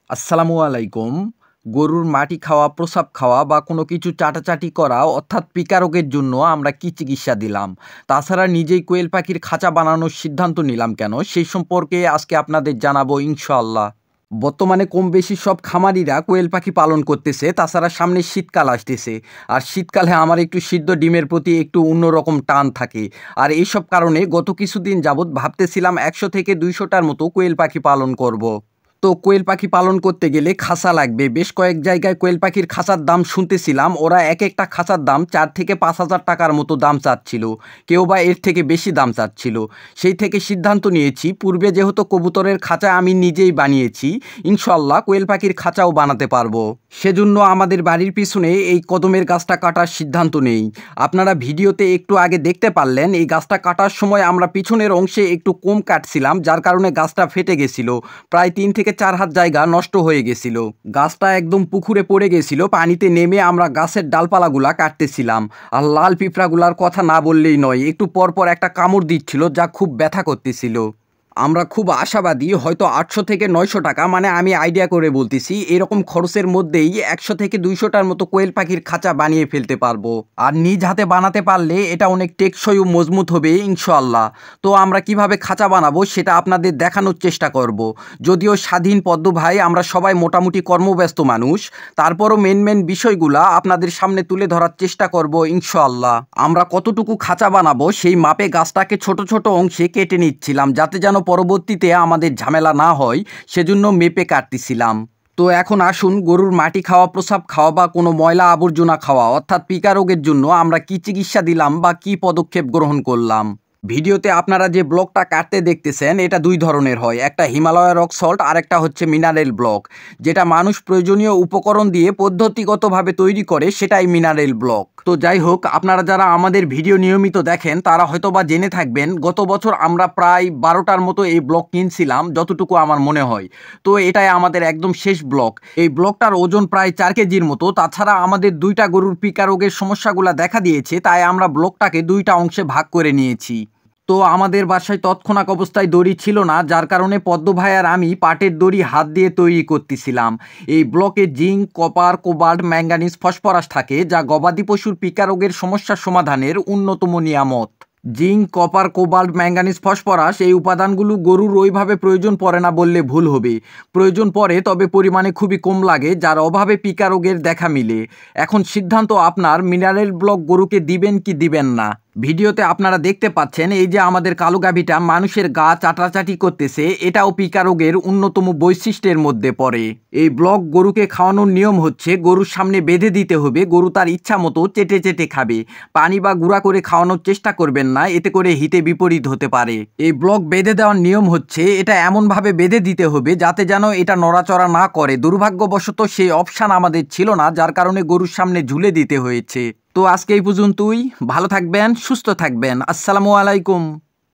আসসালামু আলাইকুম। গরুর মাটি খাওয়া, প্রস্রাব খাওয়া বা কোনো কিছু চাটাচাটি করা অর্থাৎ পিকা রোগের জন্য আমরা কি চিকিৎসা দিলাম? তাছাড়া নিজেই কোয়েল পাখির খাঁচা বানানোর সিদ্ধান্ত নিলাম কেন? সেই সম্পর্কে আজকে আপনাদের জানাবো ইনশাআল্লাহ। বর্তমানে কম বেশি সব খামারিরা কোয়েল পাখি পালন করতেছে। তাছাড়া সামনে শীতকাল আসতেছে। আর শীতকালে আমার একটু সিদ্ধ ডিমের প্রতি একটু অন্যরকম টান থাকে। আর এইসব কারণে গত কিছুদিন যাবৎ ভাবতেছিলাম ১০০ থেকে ২০০ টার মতো কোয়েল পাখি পালন করব। তো কোয়েল পাখি পালন করতে গেলে খাঁচা লাগবে। বেশ কয়েক জায়গায় কোয়েল পাখির খাঁচার দাম শুনতেছিলাম। ওরা এক একটা খাঁচার দাম ৪ থেকে ৫,০০০ টাকার মতো দাম চাচ্ছিল। কেউ বা এর থেকে বেশি দাম চাচ্ছিল। সেই থেকে সিদ্ধান্ত নিয়েছি, পূর্বে যেহেতু কবুতরের খাঁচা আমি নিজেই বানিয়েছি, ইনশাআল্লাহ কোয়েল পাখির খাঁচাও বানাতে পারবো। সেজন্য আমাদের বাড়ির পিছনে এই কদমের গাছটা কাটার সিদ্ধান্ত নেই। আপনারা ভিডিওতে একটু আগে দেখতে পারলেন, এই গাছটা কাটার সময় আমরা পিছনের অংশে একটু কম কাটছিলাম, যার কারণে গাছটা ফেটে গেছিল। প্রায় ৩ থেকে ৪ হাত জায়গা নষ্ট হয়ে গেছিল। গাছটা একদম পুকুরে পড়ে গেছিল। পানিতে নেমে আমরা গাছের ডালপালাগুলা কাটতেছিলাম। আর লাল পিঁপড়াগুলার কথা না বললেই নয়, একটু পরপর একটা কামড় দিচ্ছিল, যা খুব ব্যথা করতেছিল। আমরা খুব আশাবাদী হয়তো ৮০০ থেকে ৯০০ টাকা, মানে আমি আইডিয়া করে বলতেছি, এরকম খরচের মধ্যেই ১০০ থেকে ২০০টার মতো কোয়েল পাখির খাঁচা বানিয়ে ফেলতে পারবো। আর নিজ হাতে বানাতে পারলে এটা অনেক টেকসই ও মজবুত হবে ইনশাআল্লাহ। তো আমরা কিভাবে খাঁচা বানাবো সেটা আপনাদের দেখানোর চেষ্টা করব। যদিও স্বাধীন পদ্ম ভাই, আমরা সবাই মোটামুটি কর্মব্যস্ত মানুষ, তারপরও মেন বিষয়গুলা আপনাদের সামনে তুলে ধরার চেষ্টা করব ইনশাআল্লাহ। আমরা কতটুকু খাঁচা বানাবো সেই মাপে গাছটাকে ছোট ছোট অংশে কেটে নিচ্ছিলাম, যাতে যেন পরবর্তীতে আমাদের ঝামেলা না হয়, সেজন্য মেপে কাটতেছিলাম। তো এখন আসুন, গরুর মাটি খাওয়া, প্রস্রাব খাওয়া বা কোনো ময়লা আবর্জনা খাওয়া অর্থাৎ পিকা রোগের জন্য আমরা কি চিকিৎসা দিলাম বা কি পদক্ষেপ গ্রহণ করলাম। ভিডিওতে আপনারা যে ব্লকটা কাটতে দেখতেছেন, এটা দুই ধরনের হয়। একটা হিমালয় রক সল্ট, আর একটা হচ্ছে মিনারেল ব্লক। যেটা মানুষ প্রয়োজনীয় উপকরণ দিয়ে পদ্ধতিগতভাবে তৈরি করে, সেটাই মিনারেল ব্লক। তো যাই হোক, আপনারা যারা আমাদের ভিডিও নিয়মিত দেখেন তারা হয়তোবা জেনে থাকবেন, গত বছর আমরা প্রায় ১২টার মতো এই ব্লক কিনছিলাম, যতটুকু আমার মনে হয়। তো এটাই আমাদের একদম শেষ ব্লক। এই ব্লকটার ওজন প্রায় ৪ কেজির মতো। তাছাড়া আমাদের ২টা গরুর পিকা রোগের সমস্যাগুলো দেখা দিয়েছে, তাই আমরা ব্লকটাকে ২টা অংশে ভাগ করে নিয়েছি। তো আমাদের বাসায় তৎক্ষণাৎ অবস্থায় দড়ি ছিল না, যার কারণে পদ্ম ভাই আর আমি পাটের দড়ি হাত দিয়ে তৈরি করতেছিলাম। এই ব্লকে zinc, copper, cobalt, manganese, phosphorus থাকে, যা গবাদি পশুর পিকা রোগের সমস্যা সমাধানের অন্যতম নিয়ামত। Zinc, copper, cobalt, manganese, phosphorus এই উপাদানগুলো গরুর ওইভাবে প্রয়োজন পড়ে না বললে ভুল হবে। প্রয়োজন পড়ে, তবে পরিমাণে খুবই কম লাগে, যার অভাবে পিকা রোগের দেখা মিলে। এখন সিদ্ধান্ত আপনার, মিনারেল ব্লক গরুকে দিবেন কি দিবেন না। ভিডিওতে আপনারা দেখতে পাচ্ছেন, এই যে আমাদের কালো গাভীটা মানুষের গা চাটাচাটি করতেছে, এটাও পিকা রোগের অন্যতম বৈশিষ্ট্যের মধ্যে পড়ে। এই ব্লক গরুকে খাওয়ানোর নিয়ম হচ্ছে, গরুর সামনে বেঁধে দিতে হবে। গরু তার ইচ্ছা মতো চেটে চেটে খাবে। পানি বা গুঁড়া করে খাওয়ানোর চেষ্টা করবেন না, এতে করে হিতে বিপরীত হতে পারে। এই ব্লক বেঁধে দেওয়ার নিয়ম হচ্ছে, এটা এমনভাবে বেঁধে দিতে হবে যাতে যেন এটা নড়াচড়া না করে। দুর্ভাগ্যবশত সেই অপশান আমাদের ছিল না, যার কারণে গরুর সামনে ঝুলে দিতে হয়েছে। তো আজকে এই পর্যন্তই। ভালো থাকবেন, সুস্থ থাকবেন। আসসালামু আলাইকুম।